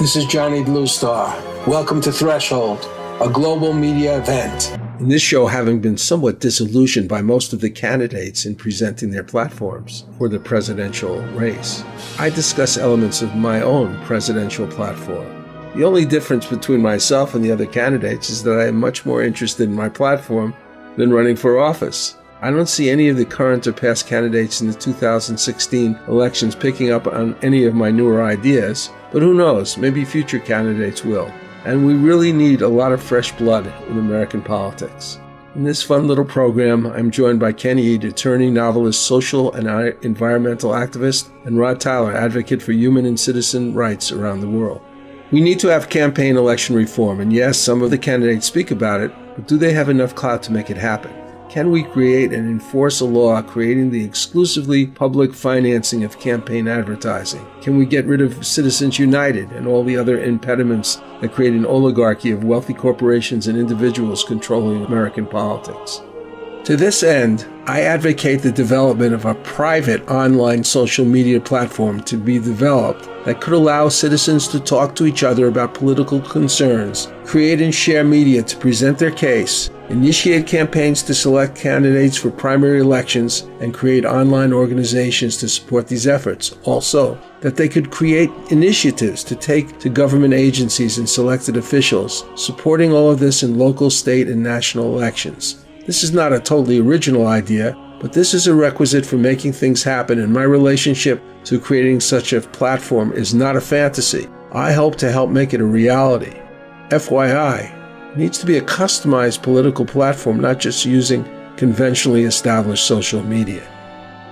This is Johnny Bluestar. Welcome to Threshold, a global media event. In this show, having been somewhat disillusioned by most of the candidates in presenting their platforms for the presidential race, I discuss elements of my own presidential platform. The only difference between myself and the other candidates is that I am much more interested in my platform than running for office. I don't see any of the current or past candidates in the 2016 elections picking up on any of my newer ideas, but who knows, maybe future candidates will. And we really need a lot of fresh blood in American politics. In this fun little program, I'm joined by Ken Eade, attorney, novelist, social and environmental activist, and Rod Tyler, advocate for human and citizen rights around the world. We need to have campaign election reform, and yes, some of the candidates speak about it, but do they have enough clout to make it happen? Can we create and enforce a law creating the exclusively public financing of campaign advertising? Can we get rid of Citizens United and all the other impediments that create an oligarchy of wealthy corporations and individuals controlling American politics? To this end, I advocate the development of a private online social media platform to be developed that could allow citizens to talk to each other about political concerns, create and share media to present their case, initiate campaigns to select candidates for primary elections, and create online organizations to support these efforts. Also, that they could create initiatives to take to government agencies and selected officials, supporting all of this in local, state, and national elections. This is not a totally original idea, but this is a requisite for making things happen, and my relationship to creating such a platform is not a fantasy. I hope to help make it a reality. FYI, it needs to be a customized political platform, not just using conventionally established social media.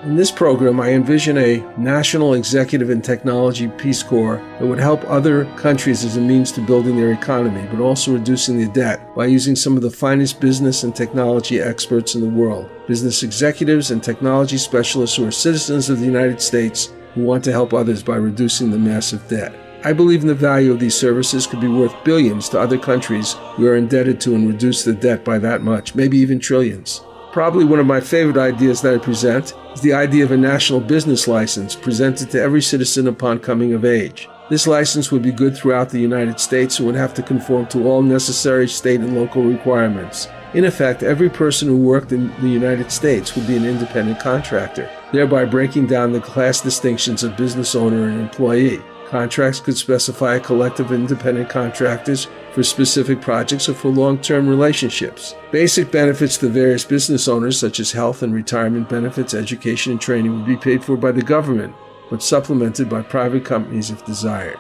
In this program, I envision a national executive and technology Peace Corps that would help other countries as a means to building their economy, but also reducing their debt by using some of the finest business and technology experts in the world, business executives and technology specialists who are citizens of the United States who want to help others by reducing the massive debt. I believe in the value of these services could be worth billions to other countries we are indebted to and reduce the debt by that much, maybe even trillions. Probably one of my favorite ideas that I present is the idea of a national business license presented to every citizen upon coming of age. This license would be good throughout the United States and would have to conform to all necessary state and local requirements. In effect, every person who worked in the United States would be an independent contractor, thereby breaking down the class distinctions of business owner and employee. Contracts could specify a collective of independent contractors for specific projects or for long-term relationships. Basic benefits to various business owners, such as health and retirement benefits, education and training, would be paid for by the government, but supplemented by private companies if desired.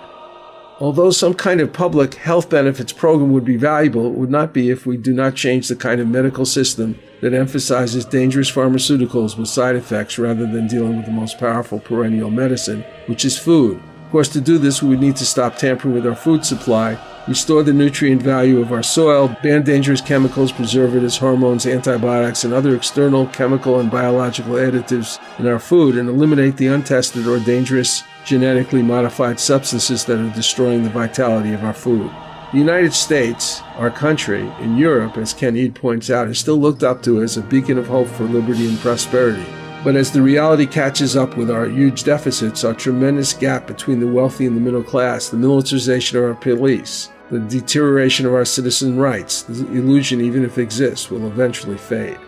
Although some kind of public health benefits program would be valuable, it would not be if we do not change the kind of medical system that emphasizes dangerous pharmaceuticals with side effects rather than dealing with the most powerful perennial medicine, which is food. Of course, to do this, we would need to stop tampering with our food supply, restore the nutrient value of our soil, ban dangerous chemicals, preservatives, hormones, antibiotics, and other external chemical and biological additives in our food, and eliminate the untested or dangerous genetically modified substances that are destroying the vitality of our food. The United States, our country, in Europe, as Ken Eade points out, is still looked up to as a beacon of hope for liberty and prosperity. But as the reality catches up with our huge deficits, our tremendous gap between the wealthy and the middle class, the militarization of our police, the deterioration of our citizen rights, the illusion, even if it exists, will eventually fade.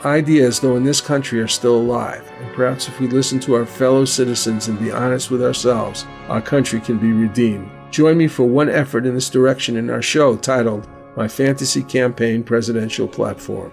Ideas, though, in this country are still alive, and perhaps if we listen to our fellow citizens and be honest with ourselves, our country can be redeemed. Join me for one effort in this direction in our show titled My Fantasy Campaign Presidential Platform.